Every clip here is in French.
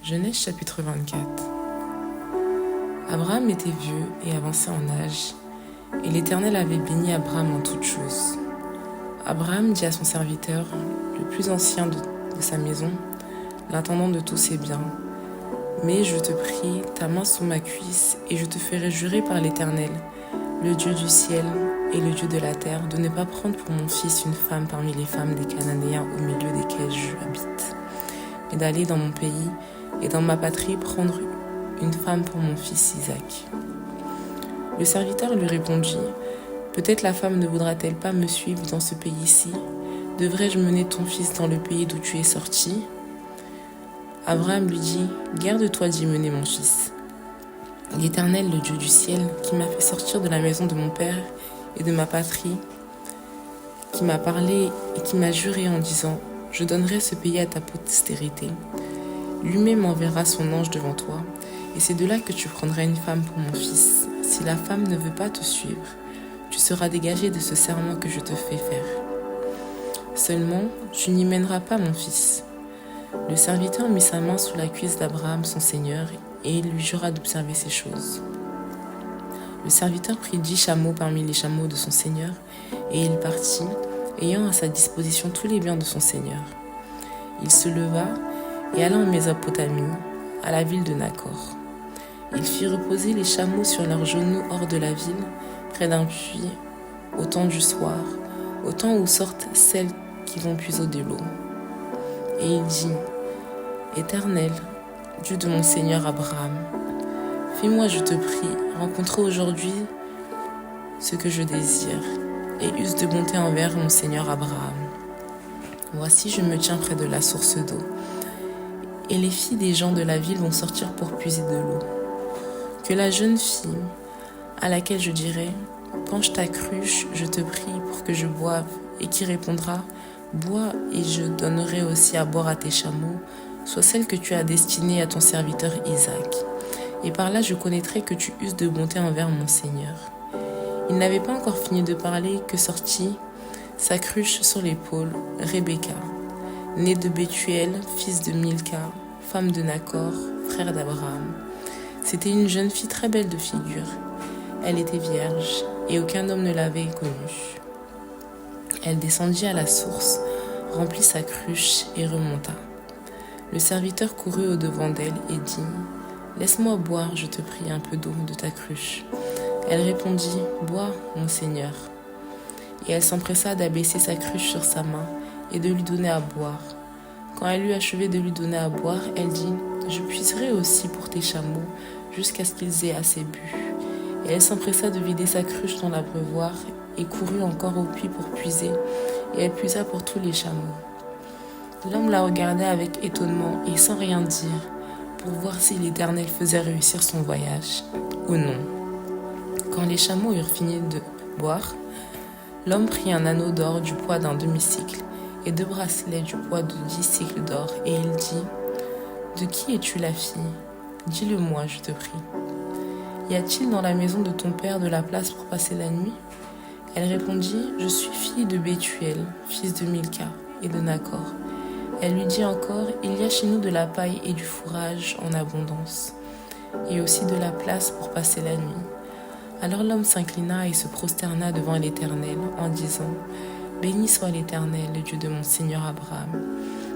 Genèse chapitre 24. Abraham était vieux et avancé en âge, et l'Éternel avait béni Abraham en toutes choses. Abraham dit à son serviteur, le plus ancien de sa maison, l'intendant de tous ses biens, « Mais je te prie, ta main sous ma cuisse, et je te ferai jurer par l'Éternel, le Dieu du ciel et le Dieu de la terre, de ne pas prendre pour mon fils une femme parmi les femmes des Cananéens au milieu desquels je habite, mais d'aller dans mon pays et dans ma patrie prendre une femme pour mon fils Isaac. » Le serviteur lui répondit, « Peut-être la femme ne voudra-t-elle pas me suivre dans ce pays-ci? Devrais-je mener ton fils dans le pays d'où tu es sorti ?» Abraham lui dit, « Garde-toi d'y mener mon fils. L'Éternel, le Dieu du ciel, qui m'a fait sortir de la maison de mon père et de ma patrie, qui m'a parlé et qui m'a juré en disant, « Je donnerai ce pays à ta postérité. » Lui-même enverra son ange devant toi, et c'est de là que tu prendras une femme pour mon fils. Si la femme ne veut pas te suivre, tu seras dégagé de ce serment que je te fais faire. Seulement, tu n'y mèneras pas mon fils. » Le serviteur mit sa main sous la cuisse d'Abraham, son seigneur, et il lui jura d'observer ces choses. Le serviteur prit 10 chameaux parmi les chameaux de son seigneur, et il partit, ayant à sa disposition tous les biens de son seigneur. Il se leva et alla en Mésopotamie, à la ville de Nacor. Il fit reposer les chameaux sur leurs genoux hors de la ville, près d'un puits, au temps du soir, au temps où sortent celles qui vont puiser de l'eau. Et il dit, « Éternel, Dieu de mon Seigneur Abraham, fais-moi, je te prie, rencontrer aujourd'hui ce que je désire, et use de bonté envers mon Seigneur Abraham. Voici, je me tiens près de la source d'eau, et les filles des gens de la ville vont sortir pour puiser de l'eau. Que la jeune fille, à laquelle je dirai, penche ta cruche, je te prie, pour que je boive, et qui répondra, bois, et je donnerai aussi à boire à tes chameaux, soit celle que tu as destinée à ton serviteur Isaac. Et par là je connaîtrai que tu uses de bonté envers mon Seigneur. » Il n'avait pas encore fini de parler que sortit, sa cruche sur l'épaule, Rebecca, née de Bethuel, fils de Milca, femme de Nacor, frère d'Abraham. C'était une jeune fille très belle de figure. Elle était vierge, et aucun homme ne l'avait connue. Elle descendit à la source, remplit sa cruche et remonta. Le serviteur courut au-devant d'elle et dit, « Laisse-moi boire, je te prie, un peu d'eau de ta cruche. » Elle répondit, « Bois, mon Seigneur. » Et elle s'empressa d'abaisser sa cruche sur sa main et de lui donner à boire. Quand elle eut achevé de lui donner à boire, elle dit, « Je puiserai aussi pour tes chameaux, jusqu'à ce qu'ils aient assez bu. » Et elle s'empressa de vider sa cruche dans l'abreuvoir et courut encore au puits pour puiser, et elle puisa pour tous les chameaux. L'homme la regardait avec étonnement et sans rien dire, pour voir si l'Éternel faisait réussir son voyage ou non. Quand les chameaux eurent fini de boire, l'homme prit un anneau d'or du poids d'un demi-cycle et 2 bracelets du poids de 10 cycles d'or, et il dit, « De qui es-tu la fille? Dis-le-moi, je te prie. Y a-t-il dans la maison de ton père de la place pour passer la nuit ?» Elle répondit, « Je suis fille de Bethuel, fils de Milca et de Nacor. » Elle lui dit encore, « Il y a chez nous de la paille et du fourrage en abondance, et aussi de la place pour passer la nuit. » Alors l'homme s'inclina et se prosterna devant l'Éternel en disant, « Béni soit l'Éternel, le Dieu de mon Seigneur Abraham,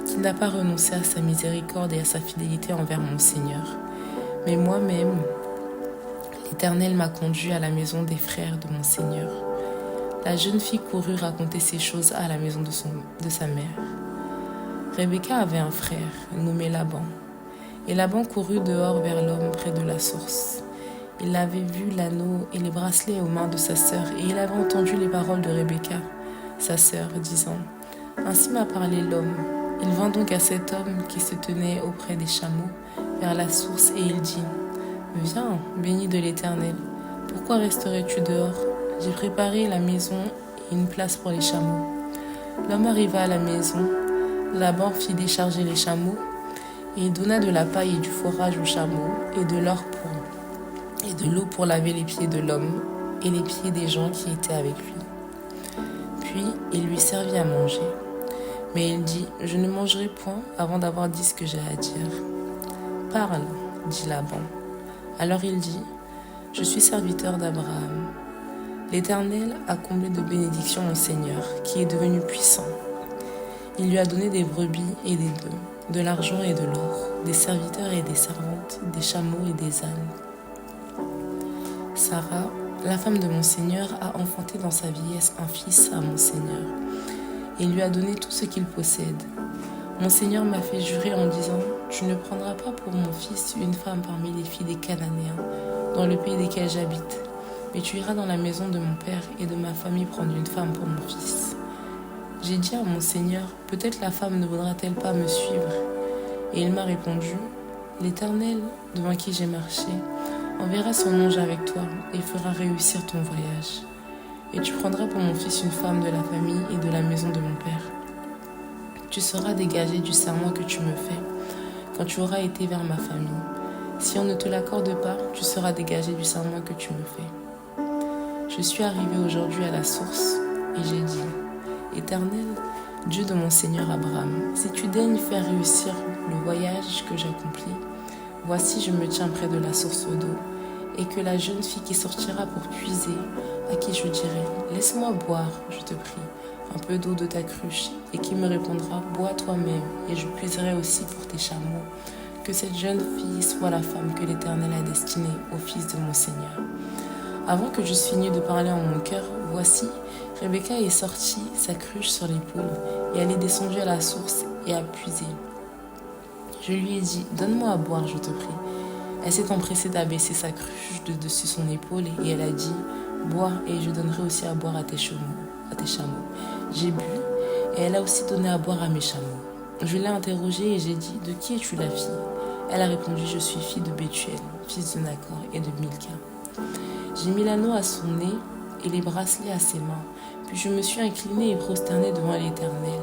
qui n'a pas renoncé à sa miséricorde et à sa fidélité envers mon Seigneur. Mais moi-même, l'Éternel m'a conduit à la maison des frères de mon Seigneur. » La jeune fille courut raconter ces choses à la maison de sa mère. Rebecca avait un frère, nommé Laban. Et Laban courut dehors vers l'homme près de la source. Il avait vu l'anneau et les bracelets aux mains de sa sœur, et il avait entendu les paroles de Rebecca, sa sœur, disant, « Ainsi m'a parlé l'homme. » Il vint donc à cet homme qui se tenait auprès des chameaux, vers la source, et il dit, « Viens, béni de l'Éternel, pourquoi resterais-tu dehors? J'ai préparé la maison et une place pour les chameaux. » L'homme arriva à la maison. Laban fit décharger les chameaux, et il donna de la paille et du fourrage aux chameaux, et de l'eau pour laver les pieds de l'homme et les pieds des gens qui étaient avec lui. Puis il lui servit à manger. Mais il dit, « Je ne mangerai point avant d'avoir dit ce que j'ai à dire. » Parle, dit Laban. Alors il dit, je suis serviteur d'Abraham. L'Éternel a comblé de bénédictions mon Seigneur, qui est devenu puissant. Il lui a donné des brebis et des bœufs, de l'argent et de l'or, des serviteurs et des servantes, des chameaux et des ânes. Sarah, la femme de mon Seigneur, a enfanté dans sa vieillesse un fils à mon Seigneur, et lui a donné tout ce qu'il possède. Mon Seigneur m'a fait jurer en disant, tu ne prendras pas pour mon fils une femme parmi les filles des Cananéens, dans le pays desquels j'habite, mais tu iras dans la maison de mon père et de ma famille prendre une femme pour mon fils. J'ai dit à mon Seigneur, peut-être la femme ne voudra-t-elle pas me suivre? Et il m'a répondu, l'Éternel, devant qui j'ai marché, enverra son ange avec toi et fera réussir ton voyage. Et tu prendras pour mon fils une femme de la famille et de la maison de mon père. Tu seras dégagé du serment que tu me fais quand tu auras été vers ma famille. Si on ne te l'accorde pas, tu seras dégagé du serment que tu me fais. Je suis arrivé aujourd'hui à la source et j'ai dit, Éternel, Dieu de mon Seigneur Abraham, si tu daignes faire réussir le voyage que j'accomplis, voici je me tiens près de la source d'eau, et que la jeune fille qui sortira pour puiser, à qui je dirai, laisse-moi boire, je te prie, un peu d'eau de ta cruche, et qui me répondra, bois toi-même, et je puiserai aussi pour tes chameaux, que cette jeune fille soit la femme que l'Éternel a destinée au fils de mon Seigneur. Avant que j'eusse fini de parler en mon cœur, voici, Rebecca est sortie, sa cruche sur l'épaule, et elle est descendue à la source et a puisé. Je lui ai dit, donne-moi à boire, je te prie. Elle s'est empressée d'abaisser sa cruche de dessus son épaule et elle a dit, bois et je donnerai aussi à boire à tes chameaux. J'ai bu et elle a aussi donné à boire à mes chameaux. Je l'ai interrogée et j'ai dit, de qui es-tu la fille? Elle a répondu, je suis fille de Bethuel, fils de Nacor et de Milka. J'ai mis l'anneau à son nez et les bracelets à ses mains. Puis je me suis inclinée et prosternée devant l'Éternel.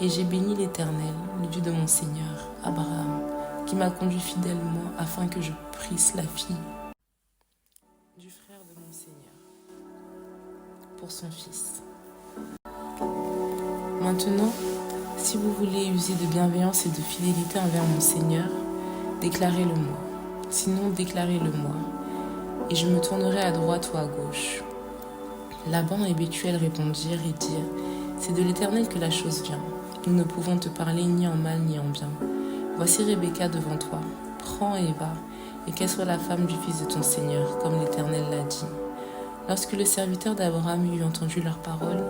Et j'ai béni l'Éternel, le Dieu de mon Seigneur, Abraham, qui m'a conduit fidèlement afin que je prisse la fille du frère de mon Seigneur pour son fils. Maintenant, si vous voulez user de bienveillance et de fidélité envers mon Seigneur, déclarez-le-moi. Sinon, déclarez-le-moi, et je me tournerai à droite ou à gauche. Laban et Bethuel répondirent et dirent, c'est de l'Éternel que la chose vient. Nous ne pouvons te parler ni en mal ni en bien. Voici Rebecca devant toi. Prends et va, et qu'elle soit la femme du fils de ton Seigneur, comme l'Éternel l'a dit. Lorsque le serviteur d'Abraham eut entendu leurs paroles,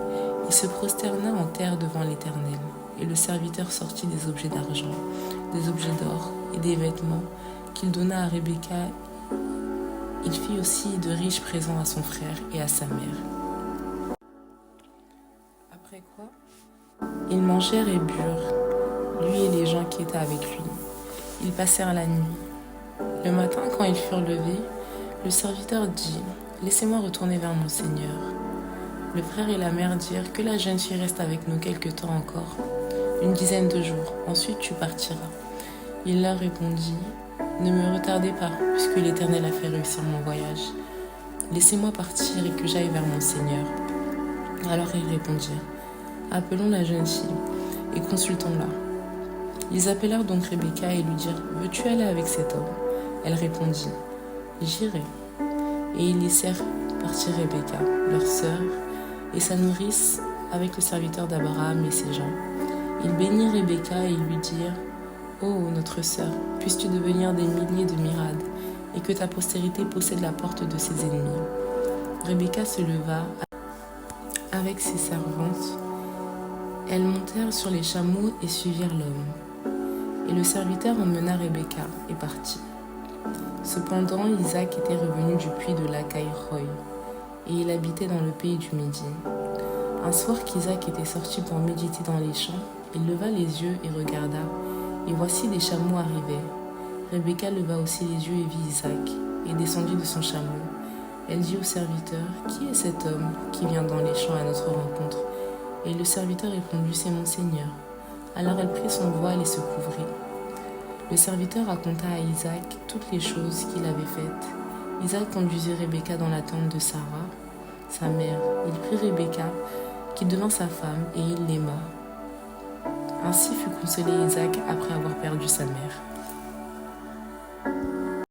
il se prosterna en terre devant l'Éternel. Et le serviteur sortit des objets d'argent, des objets d'or et des vêtements qu'il donna à Rebecca. Il fit aussi de riches présents à son frère et à sa mère. Après quoi, ils mangèrent et burent, lui et les gens qui étaient avec lui. Ils passèrent la nuit. Le matin, quand ils furent levés, le serviteur dit, « Laissez-moi retourner vers mon Seigneur. » Le frère et la mère dirent, « Que la jeune fille reste avec nous quelque temps encore, une dizaine de jours, ensuite tu partiras. » Il leur répondit, « Ne me retardez pas, puisque l'Éternel a fait réussir mon voyage. Laissez-moi partir et que j'aille vers mon Seigneur. » Alors ils répondirent, « Appelons la jeune fille et consultons-la. » Ils appelèrent donc Rebecca et lui dirent, « Veux-tu aller avec cet homme ?» Elle répondit, « J'irai. » Et ils laissèrent partir Rebecca, leur sœur, et sa nourrice avec le serviteur d'Abraham et ses gens. Ils bénirent Rebecca et lui dirent, « Ô notre sœur, puisses-tu devenir des milliers de myrades, et que ta postérité possède la porte de ses ennemis. » Rebecca se leva avec ses servantes. Elles montèrent sur les chameaux et suivirent l'homme. Et le serviteur emmena Rebecca et partit. Cependant, Isaac était revenu du puits de Lacaï-Roï, et il habitait dans le pays du Midi. Un soir qu'Isaac était sorti pour méditer dans les champs, il leva les yeux et regarda, et voici des chameaux arrivaient. Rebecca leva aussi les yeux et vit Isaac, et descendit de son chameau. Elle dit au serviteur, « Qui est cet homme qui vient dans les champs à notre rencontre ?» Et le serviteur répondit, « C'est mon Seigneur. » Alors elle prit son voile et se couvrit. Le serviteur raconta à Isaac toutes les choses qu'il avait faites. Isaac conduisit Rebecca dans la tente de Sarah, sa mère. Il prit Rebecca, qui devint sa femme, et il l'aima. Ainsi fut consolé Isaac après avoir perdu sa